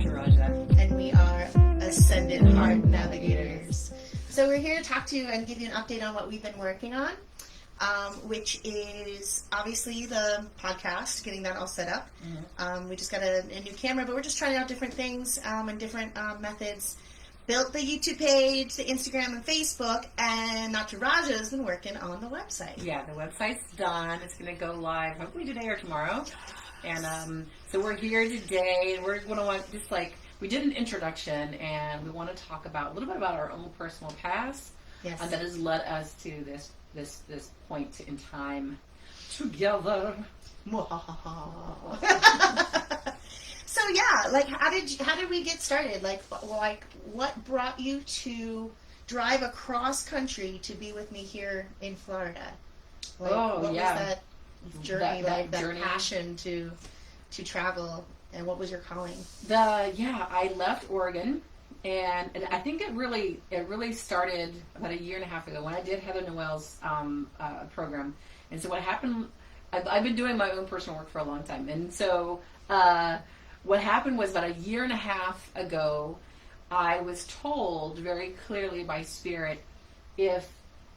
Nataraja. And we are Ascended Heart Navigators. So we're here to talk to you and give you an update on what we've been working on, which is obviously the podcast, getting that all set up. Mm-hmm. We just got a new camera, but we're just trying out different things and different methods. Built the YouTube page, the Instagram and Facebook, and Nataraja has been working on the website. Yeah, the website's done. It's going to go live hopefully today or tomorrow. And so we're here today, and we're going to want just like, we did an introduction, and we want to talk about a little bit about our own personal past. Yes. That has led us to this point in time together. So yeah, like how did we get started? Like what brought you to drive across country to be with me here in Florida? Like, what was that journey, that journey, passion to travel, and what was your calling? I left Oregon, and I think it really started about a year and a half ago when I did Heather Noel's program. And so what happened? I've been doing my own personal work for a long time, and so. What happened was about a year and a half ago, I was told very clearly by Spirit, if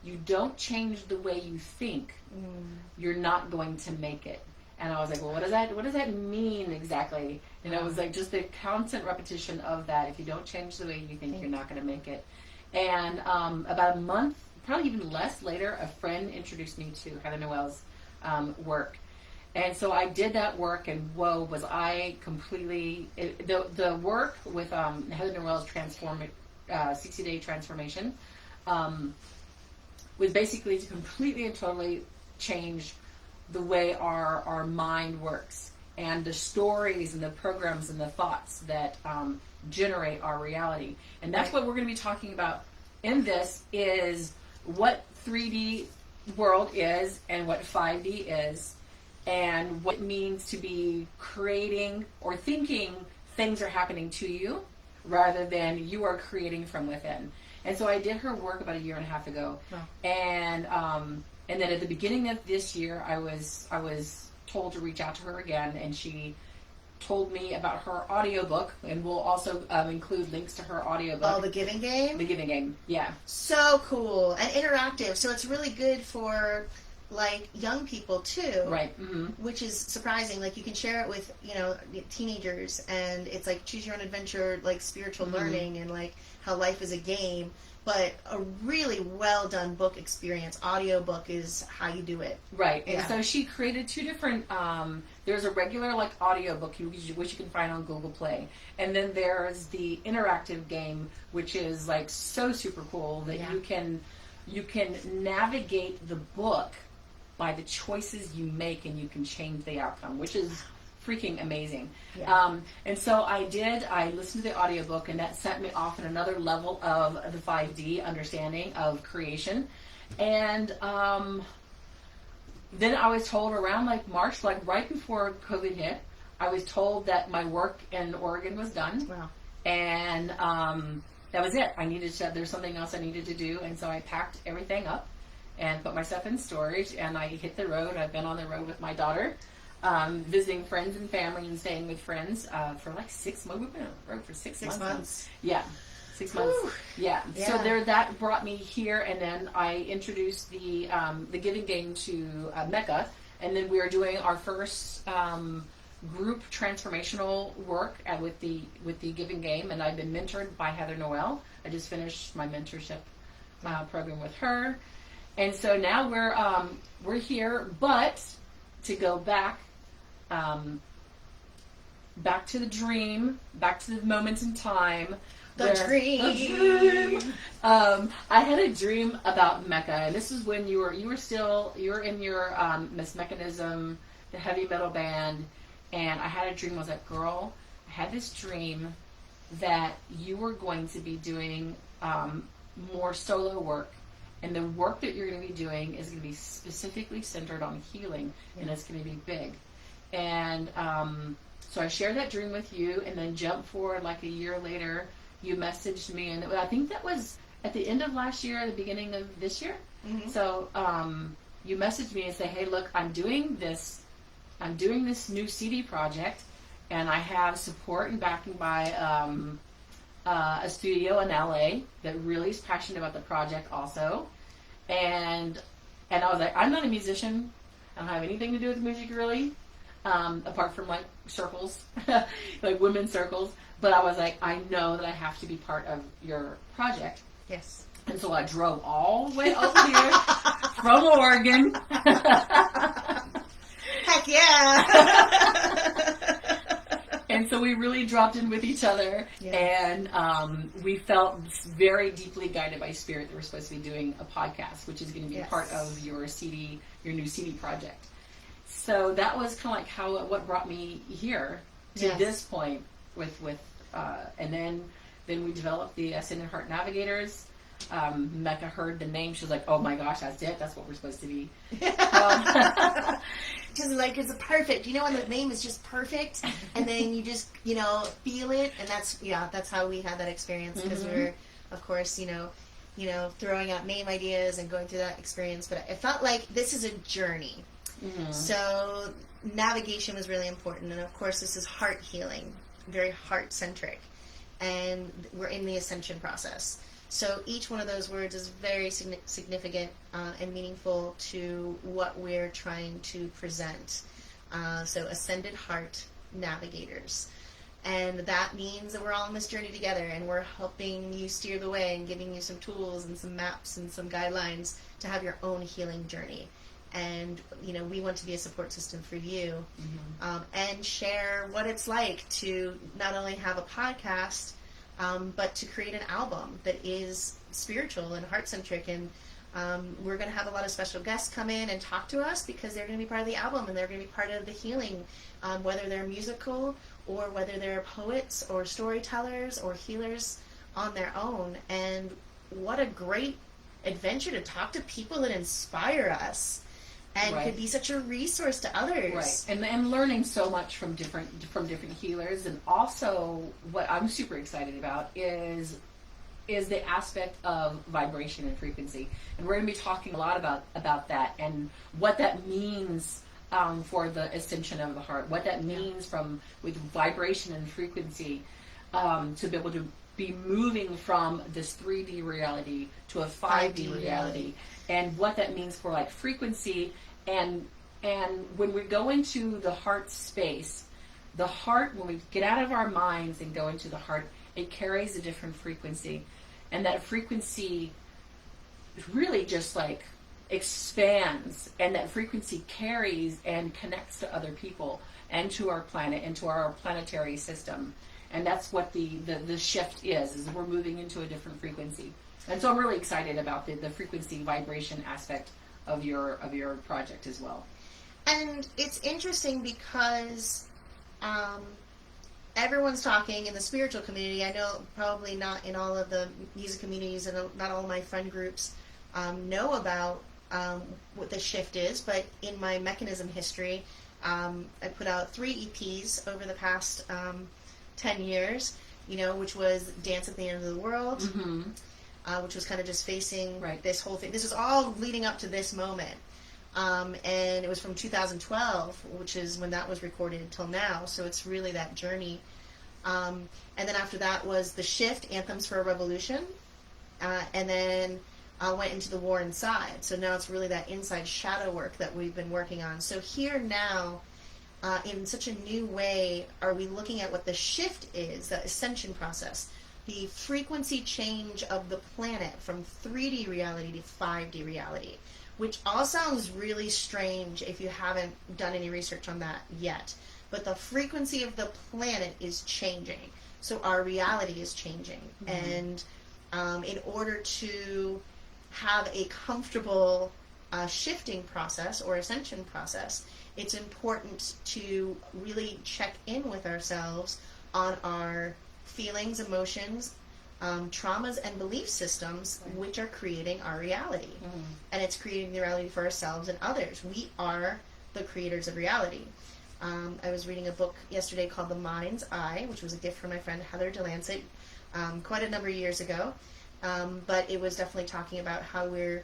you don't change the way you think, you're not going to make it. And I was like, well, what does that mean exactly? And it was like just the constant repetition of that. If you don't change the way you think, you're not going to make it. And about a month, probably even less later, a friend introduced me to Heather Noel's work. And so I did that work, and whoa, was I completely... The work with Heather Noel's 60-day transformation was basically to completely and totally change the way our mind works, and the stories and the programs and the thoughts that generate our reality. And that's what we're going to be talking about in this, is what 3D world is and what 5D is, and what it means to be creating or thinking things are happening to you rather than you are creating from within. And so I did her work about a year and a half ago. Wow. And then at the beginning of this year, I was told to reach out to her again, and she told me about her audiobook, and we'll also include links to her audiobook. Oh, The Giving Game? The Giving Game, yeah. So cool. And interactive, so it's really good for... like young people too, right? Mm-hmm. Which is surprising. Like you can share it with teenagers, and it's like choose your own adventure, like spiritual learning, and like how life is a game. But a really well done book experience. Audiobook is how you do it, right? Yeah. And so she created two different. There's a regular like audiobook which you can find on Google Play, and then there's the interactive game, which is like so super cool that you can navigate the book by the choices you make, and you can change the outcome, which is freaking amazing. Yeah. And so I listened to the audiobook, and that sent me off in another level of the 5D understanding of creation. And then I was told around like March, like right before COVID hit, I was told that my work in Oregon was done. Wow. And that was it. There's something else I needed to do, and so I packed everything up and put myself in storage, and I hit the road. I've been on the road with my daughter, visiting friends and family and staying with friends for like 6 months. We've been on the road for 6 months. Yeah, 6 months. Whew. Yeah. So that brought me here, and then I introduced the Giving Game to Meka, and then we are doing our first group transformational work with the Giving Game, and I've been mentored by Heather Noel. I just finished my mentorship program with her. And so now we're here, but to go back to the dream, back to the moment in time. The dream. I had a dream about Meka, and this is when you were in your Miss Mechanism, the heavy metal band, and I had a dream. I was like, girl, I had this dream that you were going to be doing more solo work. And the work that you're going to be doing is going to be specifically centered on healing, and it's going to be big. And so I shared that dream with you, and then jump forward like a year later, you messaged me, and I think that was at the end of last year, the beginning of this year. Mm-hmm. So you messaged me and say, hey, look, I'm doing this new CD project, and I have support and backing by a studio in LA that really is passionate about the project also. And I was like, I'm not a musician. I don't have anything to do with music really, apart from like circles, like women's circles. But I was like, I know that I have to be part of your project. Yes. And so I drove all the way over here from Oregon. Heck yeah! And so we really dropped in with each other, and we felt very deeply guided by Spirit that we're supposed to be doing a podcast, which is going to be part of your CD, your new CD project. So that was kind of like what brought me here to this point and then we developed the Ascended Heart Navigators. Meka heard the name. She was like, oh my gosh, that's it. That's what we're supposed to be. Just like, it's perfect. You know when the name is just perfect and then you just, feel it. And that's how we had that experience, because we were, of course, throwing out name ideas and going through that experience. But it felt like this is a journey. Mm-hmm. So navigation was really important. And of course, this is heart healing, very heart centric. And we're in the ascension process. So each one of those words is very significant and meaningful to what we're trying to present. So Ascended Heart Navigators. And that means that we're all on this journey together, and we're helping you steer the way and giving you some tools and some maps and some guidelines to have your own healing journey. And, we want to be a support system for you, and share what it's like to not only have a podcast, but to create an album that is spiritual and heart-centric. And we're going to have a lot of special guests come in and talk to us, because they're going to be part of the album, and they're going to be part of the healing, whether they're musical or whether they're poets or storytellers or healers on their own. And what a great adventure to talk to people that inspire us and could be such a resource to others. Right, and learning so much from different healers. And also, what I'm super excited about is the aspect of vibration and frequency. And we're going to be talking a lot about that and what that means for the ascension of the heart. What that means with vibration and frequency, to be able to be moving from this 3D reality to a 5D reality. And what that means for like frequency, and when we go into the heart space, the heart, when we get out of our minds and go into the heart, it carries a different frequency, and that frequency really just like expands, and that frequency carries and connects to other people and to our planet and to our planetary system. And that's what the shift is we're moving into a different frequency. And so I'm really excited about the frequency vibration aspect of your project as well. And it's interesting because everyone's talking in the spiritual community. I know probably not in all of the music communities, and not all my friend groups know about what the shift is, but in my mechanism history, I put out 3 EPs over the past 10 years, which was Dance at the End of the World, which was kind of just facing this whole thing. This was all leading up to this moment. And it was from 2012, which is when that was recorded, until now. So it's really that journey. And then after that was The Shift, Anthems for a Revolution. And then I went into The War Inside. So now it's really that inside shadow work that we've been working on. So here now, in such a new way, are we looking at what the shift is, the ascension process, the frequency change of the planet from 3D reality to 5D reality, which all sounds really strange if you haven't done any research on that yet. But the frequency of the planet is changing. So our reality is changing. And in order to have a comfortable shifting process or ascension process, it's important to really check in with ourselves on our feelings, emotions, traumas, and belief systems, which are creating our reality. And it's creating the reality for ourselves and others. We are the creators of reality. I was reading a book yesterday called The Mind's Eye, which was a gift from my friend Heather DeLancet quite a number of years ago. But it was definitely talking about how we're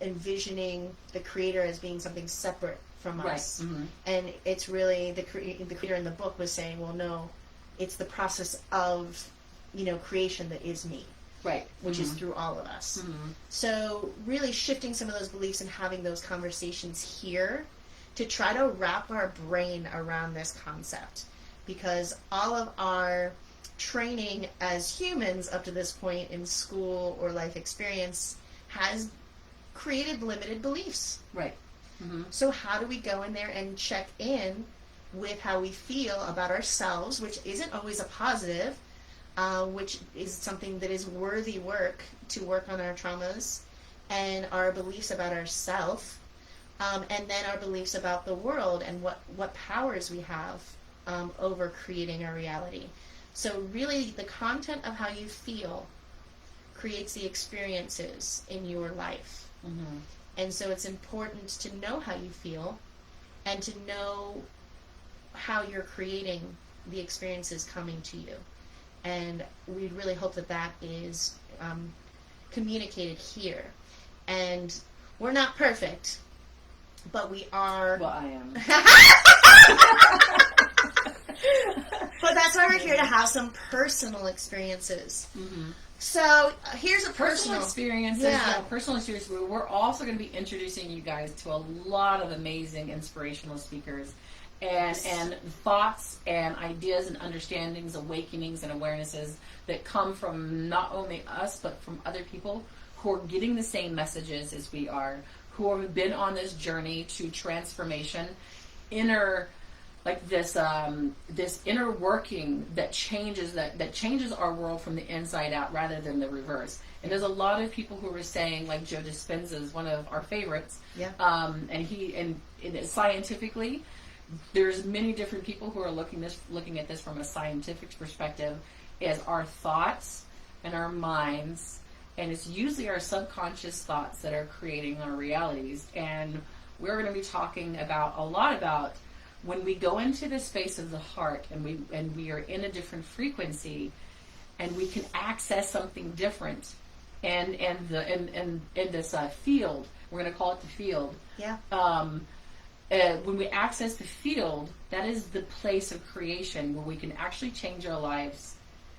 envisioning the creator as being something separate from Right. us. Mm-hmm. And it's really the creator in the book was saying, well, no, it's the process of, creation that is me. Right. Which is through all of us. Mm-hmm. So really shifting some of those beliefs and having those conversations here to try to wrap our brain around this concept. Because all of our training as humans up to this point in school or life experience has created limited beliefs. Right. Mm-hmm. So how do we go in there and check in with how we feel about ourselves, which isn't always a positive, which is something that is worthy work to work on our traumas and our beliefs about ourselves, and then our beliefs about the world and what powers we have over creating our reality. So really the content of how you feel creates the experiences in your life. Mm-hmm. And so it's important to know how you feel and to know how you're creating the experiences coming to you. And we really hope that is communicated here. And we're not perfect, but we are. Well, I am. But that's why we're here to have some personal experiences. Mm-hmm. So here's a personal experiences. Yeah. Personal experiences. We're also going to be introducing you guys to a lot of amazing inspirational speakers, and thoughts and ideas and understandings, awakenings and awarenesses that come from not only us but from other people who are getting the same messages as we are, who have been on this journey to transformation, this inner working that changes our world from the inside out rather than the reverse. And there's a lot of people who are saying, like Joe Dispenza is one of our favorites. Yeah. And scientifically, there's many different people who are looking at this from a scientific perspective, as our thoughts and our minds, and it's usually our subconscious thoughts that are creating our realities. And we're going to be talking a lot about when we go into the space of the heart and we are in a different frequency and we can access something different and this field, we're going to call it the field. Yeah. When we access the field, that is the place of creation where we can actually change our lives.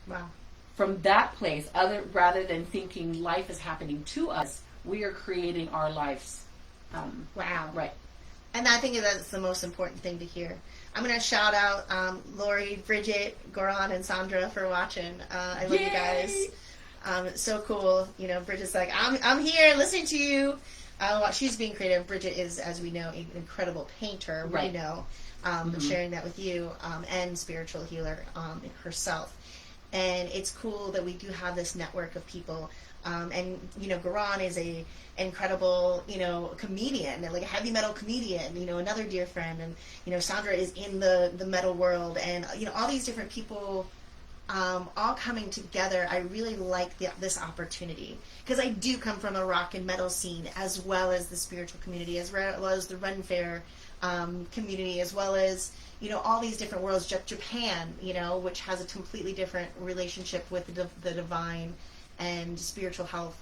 Wow. From that place, rather than thinking life is happening to us, we are creating our lives. Wow. Right. And I think that's the most important thing to hear. I'm going to shout out Lori, Bridget, Goran, and Sandra for watching. I love you guys. It's so cool. Bridget's like, I'm here listening to you. She's being creative. Bridget is, as we know, an incredible painter. Right. We know. Sharing that with you, and spiritual healer herself. And it's cool that we do have this network of people. And Goran is a incredible, comedian, like a heavy metal comedian, another dear friend. And, Sandra is in the metal world, and, all these different people, all coming together. I really like this opportunity, because I do come from a rock and metal scene, as well as the spiritual community, as well as the Ren Fair community, as well as, all these different worlds. Japan, which has a completely different relationship with the divine and spiritual health.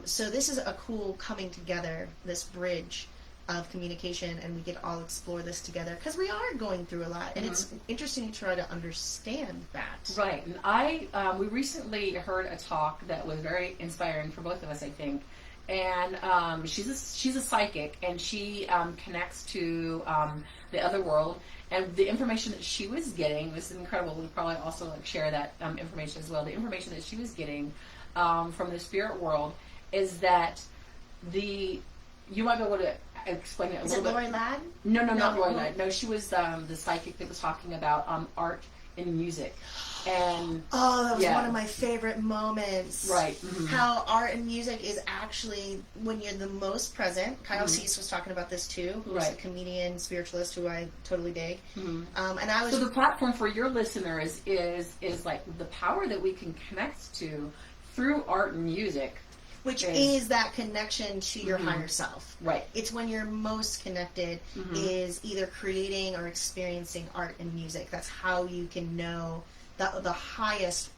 So this is a cool coming together, this bridge of communication, and we can all explore this together, because we are going through a lot, and it's interesting to try to understand that. Right. And we recently heard a talk that was very inspiring for both of us, I think. And she's a psychic, and she connects to the other world. And the information that she was getting was incredible. We'll probably also share that information as well. The information that she was getting from the spirit world is that you might be able to explain it a little bit. Is it Lori Ladd? No, not Lori Ladd. No, she was the psychic that was talking about art and music. And that was one of my favorite moments. Right. Mm-hmm. How art and music is actually when you're the most present. Kyle Cease was talking about this too, who's a comedian, spiritualist who I totally dig. Mm-hmm. And I was so the platform for your listeners is like the power that we can connect to through art and music. Which is that connection to your mm-hmm. higher self. Right. It's when you're most connected mm-hmm. is either creating or experiencing art and music. That's how you can know the highest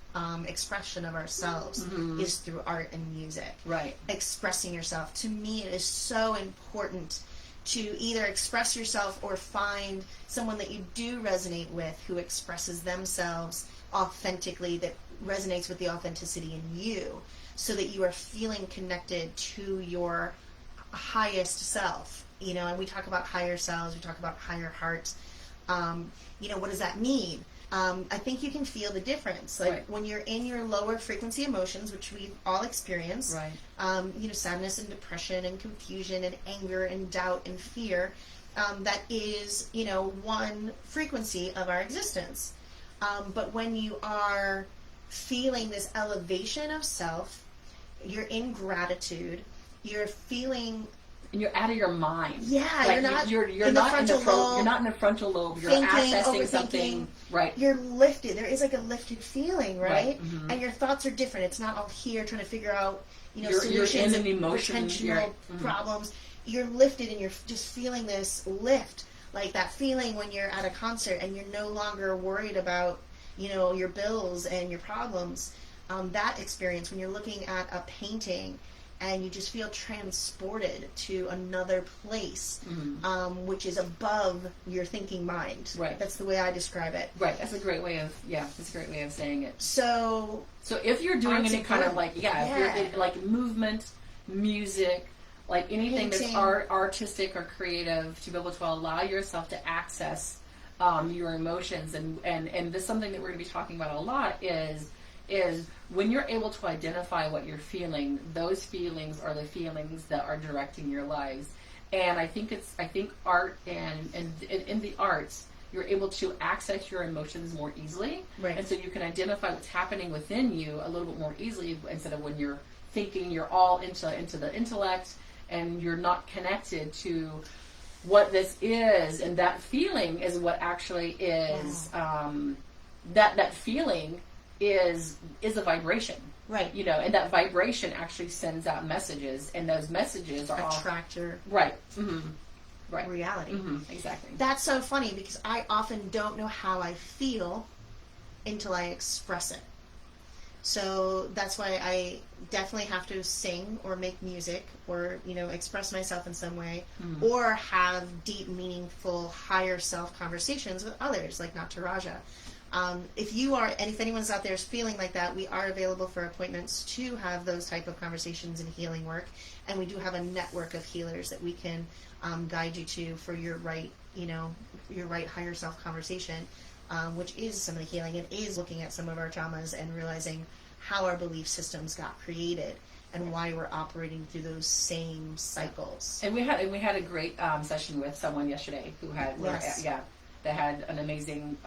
expression of ourselves mm-hmm. is through art and music. Right. Expressing yourself. To me, it is so important to either express yourself or find someone that you do resonate with who expresses themselves authentically, that resonates with the authenticity in you, so that you are feeling connected to your highest self. And we talk about higher selves, we talk about higher hearts. What does that mean? I think you can feel the difference. Like right. when you're in your lower frequency emotions, which we all experience, right. Sadness and depression and confusion and anger and doubt and fear, that is, one frequency of our existence. But when you are feeling this elevation of self, you're in gratitude, you're feeling... And you're out of your mind. Yeah, like you're not in the frontal lobe. You're not in the frontal lobe. You're Thinking, accessing something. Right. You're lifted. There is like a lifted feeling, right? Mm-hmm. And your thoughts are different. It's not all here trying to figure out, you're solutions in an and emotion. potential problems. You're lifted, and you're just feeling this lift, like that feeling when you're at a concert and you're no longer worried about, your bills and your problems. That experience when you're looking at a painting and you just feel transported to another place, which is above your thinking mind. Right. That's the way I describe it. Right. That's a great way of saying it. So if you're doing any kind of if you're like movement, music, like anything painting, that's artistic or creative, to be able to allow yourself to access your emotions, and this is something that we're going to be talking about a lot is when you're able to identify what you're feeling, those feelings are the feelings that are directing your lives. And I think art and in the arts, you're able to access your emotions more easily. Right. And so you can identify what's happening within you a little bit more easily, instead of when you're thinking you're all into the intellect and you're not connected to what this is. And that feeling is what actually is, that feeling is a vibration, right? And that vibration actually sends out messages, and those messages are attract your right, right reality. Exactly. That's so funny, because I often don't know how I feel until I express it. So that's why I definitely have to sing or make music or express myself in some way, or have deep, meaningful, higher self conversations with others, like Nataraja. If anyone's out there is feeling like that, we are available for appointments to have those type of conversations and healing work. And we do have a network of healers that we can guide you to for your right higher self conversation, which is some of the healing. It is looking at some of our traumas and realizing how our belief systems got created and why we're operating through those same cycles. And we had a great session with someone yesterday who had that had an amazing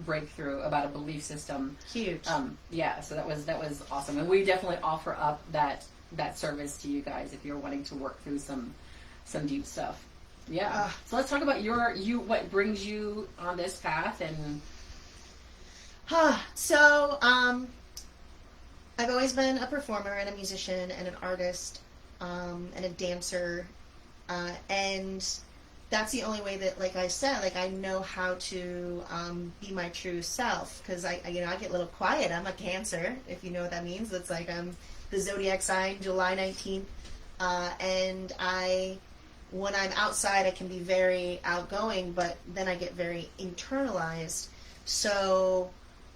breakthrough about a belief system. Huge. So that was awesome, and we definitely offer up that service to you guys if you're wanting to work through some deep stuff. Yeah. So let's talk about what brings you on this path and. So I've always been a performer and a musician and an artist and a dancer, and that's the only way that, like I said, I know how to be my true self, because I get a little quiet. I'm a Cancer, if you know what that means. It's like I'm the zodiac sign, July 19th, and when I'm outside, I can be very outgoing, but then I get very internalized. So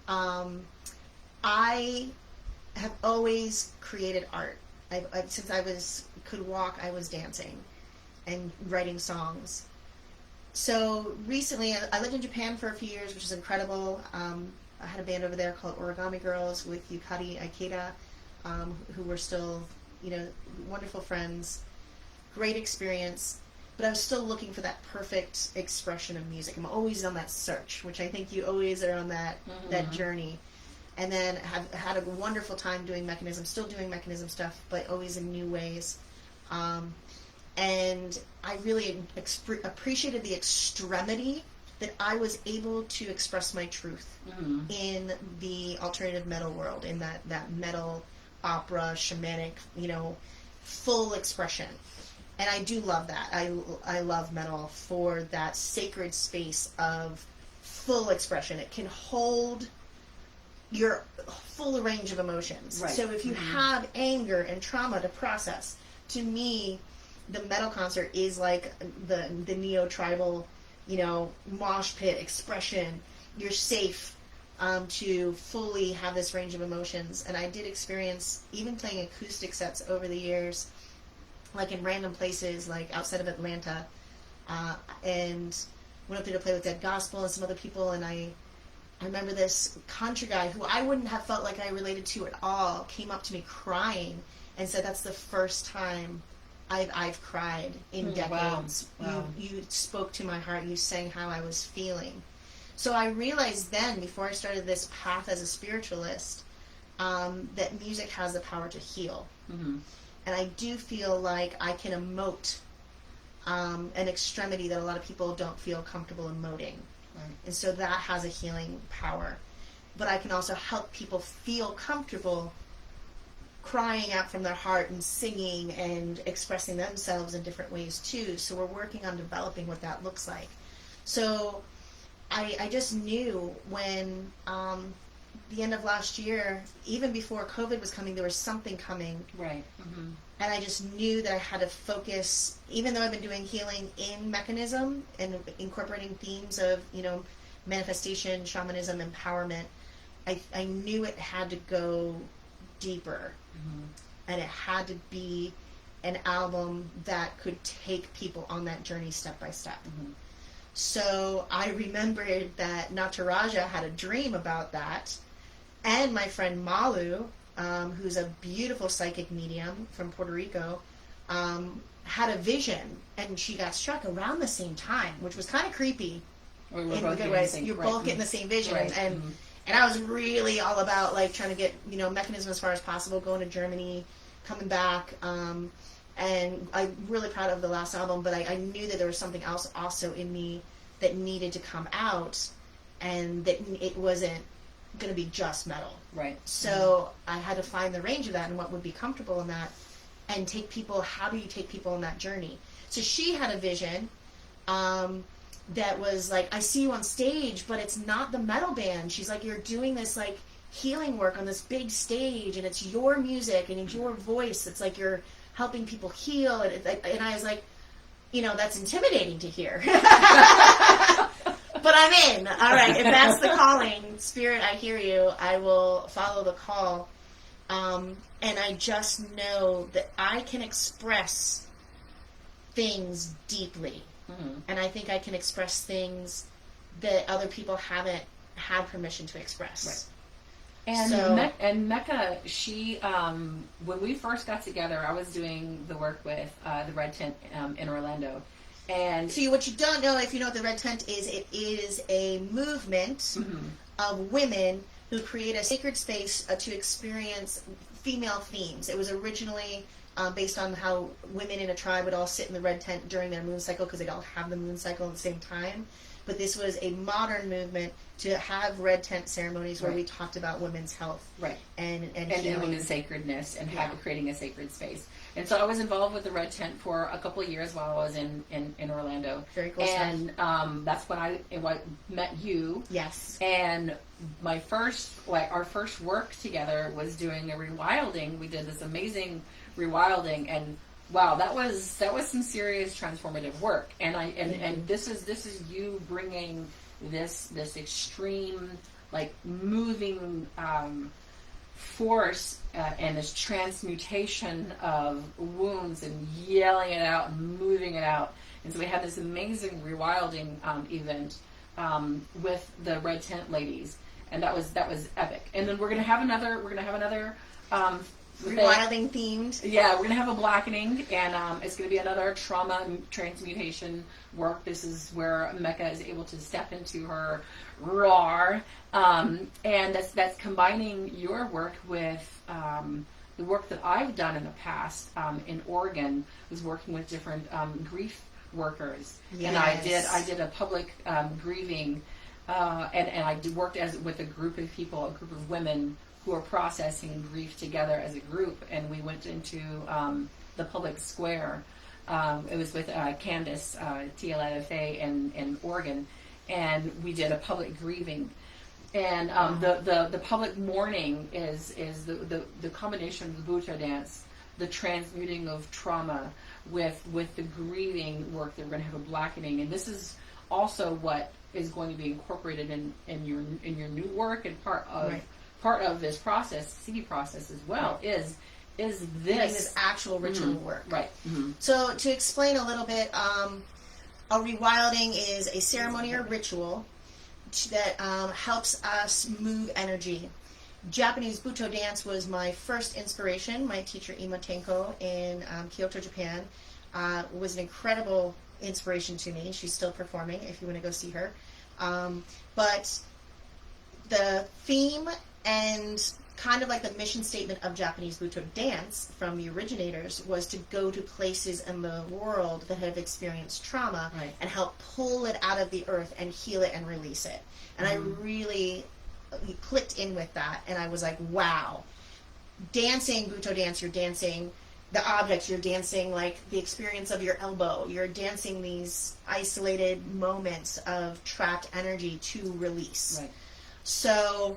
I have always created art. Since I could walk, I was dancing and writing songs. So recently, I lived in Japan for a few years, which is incredible. I had a band over there called Origami Girls with Yukari Ikeda, who were still, wonderful friends. Great experience. But I was still looking for that perfect expression of music. I'm always on that search, which I think you always are on that journey. And then have had a wonderful time doing Mechanism, still doing Mechanism stuff, but always in new ways. And I really appreciated the extremity that I was able to express my truth in the alternative metal world, in that metal, opera, shamanic, full expression. And I do love that. I love metal for that sacred space of full expression. It can hold your full range of emotions. Right. So if you have anger and trauma to process, to me, the metal concert is like the neo-tribal, mosh pit expression. You're safe to fully have this range of emotions. And I did experience, even playing acoustic sets over the years, like in random places, like outside of Atlanta, and went up there to play with Dead Gospel and some other people, and I remember this country guy who I wouldn't have felt like I related to at all came up to me crying and said, "That's the first time I've cried in decades. Wow. You spoke to my heart. You sang how I was feeling." So I realized then, before I started this path as a spiritualist, that music has the power to heal. Mm-hmm. And I do feel like I can emote an extremity that a lot of people don't feel comfortable emoting. Right. And so that has a healing power. But I can also help people feel comfortable crying out from their heart and singing and expressing themselves in different ways too. So we're working on developing what that looks like. So I just knew when the end of last year, even before COVID was coming, there was something coming. Right. Mm-hmm. And I just knew that I had to focus, even though I've been doing healing in mechanism and incorporating themes of, manifestation, shamanism, empowerment, I knew it had to go deeper. Mm-hmm. And it had to be an album that could take people on that journey step by step. Mm-hmm. So I remembered that Nataraja had a dream about that, and my friend Malu, who's a beautiful psychic medium from Puerto Rico, had a vision, and she got struck around the same time, which was kind of creepy in good ways. You're both getting the same vision, right. and Mm-hmm. and I was really all about like trying to get mechanism as far as possible, going to Germany, coming back, and I'm really proud of the last album. But I knew that there was something else also in me that needed to come out, and that it wasn't going to be just metal. Right. So I had to find the range of that and what would be comfortable in that, and take people. How do you take people on that journey? So she had a vision that was like, I see you on stage, but it's not the metal band. She's like, you're doing this like healing work on this big stage, and it's your music and it's your voice. It's like you're helping people heal, and I was like, that's intimidating to hear. But I'm in. All right, if that's the calling, Spirit, I hear you. I will follow the call. And I just know that I can express things deeply. Mm-hmm. And I think I can express things that other people haven't had permission to express. Right. And So- Meka, she, when we first got together, I was doing the work with the Red Tent in Orlando. And See, what you don't know, if you know what the Red Tent is, it is a movement mm-hmm. of women who create a sacred space to experience female themes. It was originally based on how women in a tribe would all sit in the red tent during their moon cycle, because they'd all have the moon cycle at the same time. But this was a modern movement to have red tent ceremonies where Right. we talked about women's health right. and And healing. women's sacredness and Yeah. creating a sacred space. And so I was involved with the Red Tent for a couple of years while I was in Orlando. Very cool and that's when I met you. Yes. And our first work together was doing a rewilding. We did this amazing rewilding, and wow, that was some serious transformative work. And and this is you bringing this extreme, like, moving force and this transmutation of wounds and yelling it out and moving it out. And so we had this amazing rewilding event with the Red Tent ladies, and that was epic. And then we're gonna have another Rewilding themed. yeah, we're gonna have a blackening, and it's gonna be another trauma and transmutation work. This is where Meka is able to step into her roar, and that's combining your work with the work that I've done in the past in Oregon. Was working with different grief workers, and I did a public grieving, and I worked with a group of people, a group of women who are processing grief together as a group, and we went into the public square. It was with Candace, TLFA in Oregon, and we did a public grieving. And the public mourning is the combination of the Buta dance the transmuting of trauma, with the grieving work. They're going to have a blackening, and this is also what is going to be incorporated in your new work, and part of this process, CD process as well, is this actual ritual work. Right. Mm-hmm. So to explain a little bit, a rewilding is a ceremony or ritual that helps us move energy. Japanese Buto dance was my first inspiration. My teacher Ima Tenko in Kyoto, Japan, was an incredible inspiration to me. She's still performing if you want to go see her. But the theme and kind of like the mission statement of Japanese Buto dance from the originators was to go to places in the world that have experienced trauma and help pull it out of the earth and heal it and release it. And I really clicked in with that, and I was like, wow. Dancing Buto dance, you're dancing the objects, you're dancing like the experience of your elbow, you're dancing these isolated moments of trapped energy to release. Right. So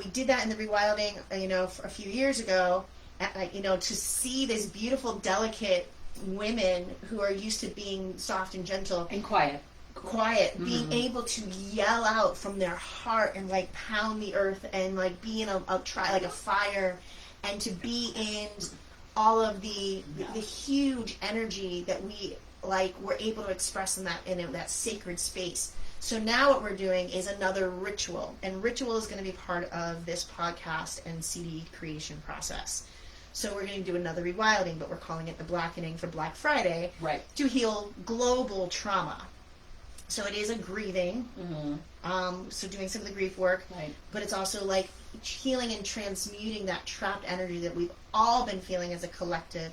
we did that in the rewilding, a few years ago, to see this beautiful, delicate women who are used to being soft and gentle and quiet, being able to yell out from their heart and like pound the earth and like be in a fire, and to be in all of the huge energy that we were able to express in that sacred space. So now what we're doing is another ritual, and ritual is going to be part of this podcast and CD creation process. So we're going to do another rewilding, but we're calling it the Blackening for Black Friday, to heal global trauma. So it is a grieving, so doing some of the grief work, but it's also like healing and transmuting that trapped energy that we've all been feeling as a collective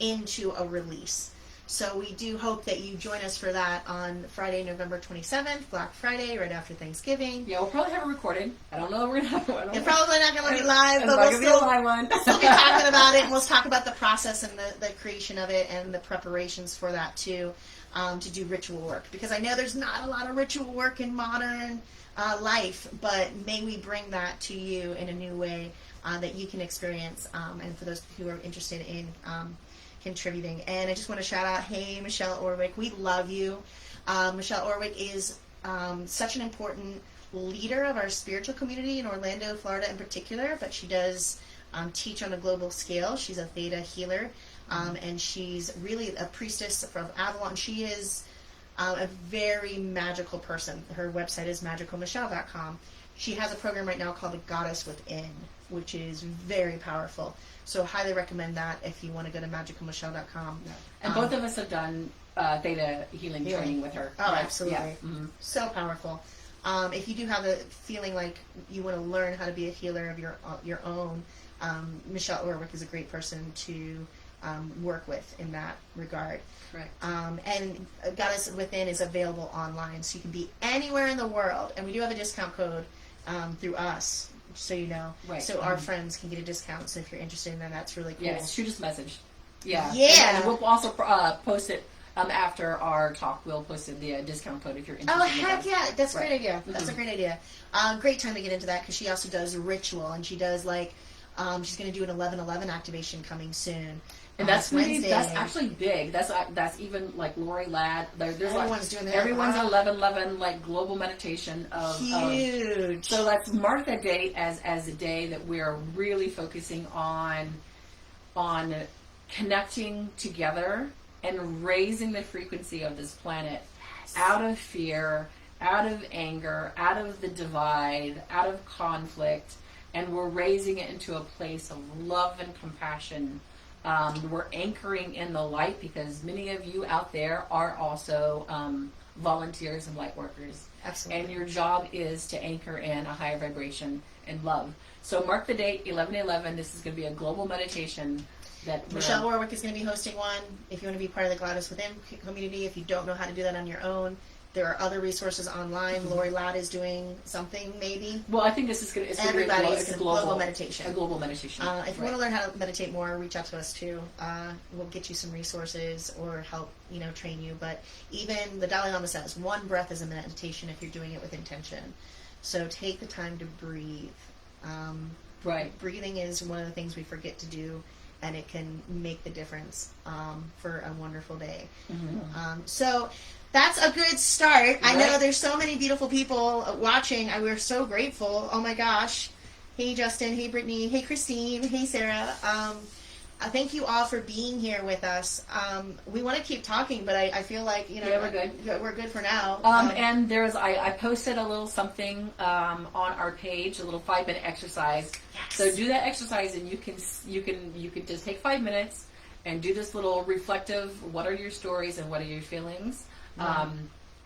into a release. So we do hope that you join us for that on Friday, November 27th, Black Friday, right after Thanksgiving. Yeah, we'll probably have it recorded. I don't know if we're going to have it. It's probably not going to be live, but we'll still be talking about it, and we'll talk about the process and the creation of it and the preparations for that too, to do ritual work. Because I know there's not a lot of ritual work in modern life, but may we bring that to you in a new way that you can experience, and for those who are interested in contributing. And I just want to shout out, hey, Michelle Orwick, we love you. Michelle Orwick is such an important leader of our spiritual community in Orlando, Florida in particular, but she does teach on a global scale. She's a theta healer, and she's really a priestess from Avalon. She is a very magical person. Her website is magicalmichelle.com. She has a program right now called The Goddess Within, which is very powerful. So highly recommend that if you want to go to magicalmichelle.com. Yeah. And both of us have done theta healing training with her. Oh, absolutely. Yeah. Mm-hmm. So powerful. If you do have a feeling like you want to learn how to be a healer of your own, Michelle Orwick is a great person to work with in that regard. Correct. And Goddess Within is available online, so you can be anywhere in the world. And we do have a discount code through us, so you know. Right. So our friends can get a discount. So if you're interested in that, that's really cool. Yes, shoot us a message. Yeah. Yeah. And we'll also post it after our talk. We'll post the discount code if you're interested. Oh, heck yeah. That's a great idea. That's a great idea. Great time to get into that, because she also does ritual, and she does she's going to do an 11/11 activation coming soon. And that's Wednesday. That's actually big. That's even like Lori Ladd. There's everyone's doing that. Everyone's 11/11 global meditation of huge. So let's mark that date as a day that we're really focusing on connecting together and raising the frequency of this planet out of fear, out of anger, out of the divide, out of conflict, and we're raising it into a place of love and compassion. We're anchoring in the light, because many of you out there are also volunteers and light workers. Absolutely. And your job is to anchor in a higher vibration and love. So mark the date, 11/11. This is going to be a global meditation. That Michelle Warwick is going to be hosting one. If you want to be part of the Goddess Within community, if you don't know how to do that on your own, there are other resources online. Mm-hmm. Lori Ladd is doing something, maybe. Well, I think this is going to be a global meditation. A global meditation. If you want to learn how to meditate more, reach out to us too. We'll get you some resources or help, train you. But even the Dalai Lama says, one breath is a meditation if you're doing it with intention. So take the time to breathe. Right. Breathing is one of the things we forget to do and it can make the difference for a wonderful day. Mm-hmm. So that's a good start. I know Right. there's so many beautiful people watching. We're so grateful. Oh my gosh. Hey Justin, hey Brittany, hey Christine, hey Sarah. Thank you all for being here with us. We want to keep talking, but I feel like, you know, Yeah, we're good. We're good for now. And I posted a little something on our page, a little 5-minute exercise. Yes. So do that exercise, and you can just take 5 minutes and do this little reflective. What are your stories and what are your feelings?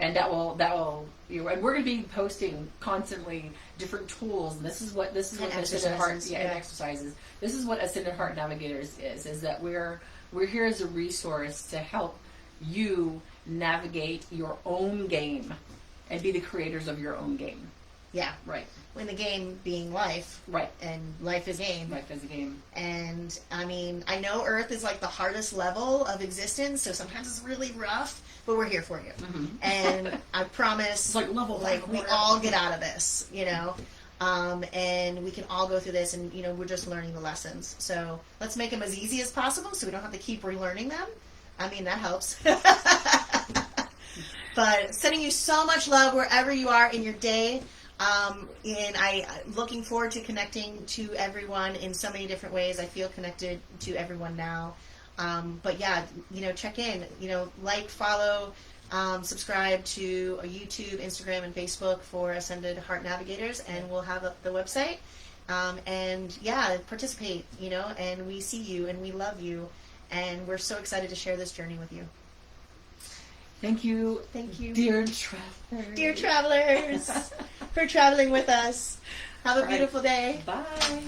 And that will and we're going to be posting constantly different tools. And this is what Ascended Heart and exercises. This is what Ascended Heart Navigators is that we're here as a resource to help you navigate your own game and be the creators of your own game. Yeah. Right. When the game being life. Right. And life is game. Life is a game. And I mean, I know Earth is like the hardest level of existence, so sometimes it's really rough, but we're here for you. Mm-hmm. And I promise, It's like level like we all get out of this, you know, and we can all go through this, and you know, we're just learning the lessons. So let's make them as easy as possible, so we don't have to keep relearning them. I mean, that helps. But sending you so much love wherever you are in your day. And I'm looking forward to connecting to everyone in so many different ways. I feel connected to everyone now. But yeah, you know, check in, you know, like, follow, subscribe to YouTube, Instagram, and Facebook for Ascended Heart Navigators, and we'll have up the website. And yeah, participate, you know, and we see you and we love you, and we're so excited to share this journey with you. Thank you, dear travelers. Dear travelers, for traveling with us. Have a beautiful day. Bye.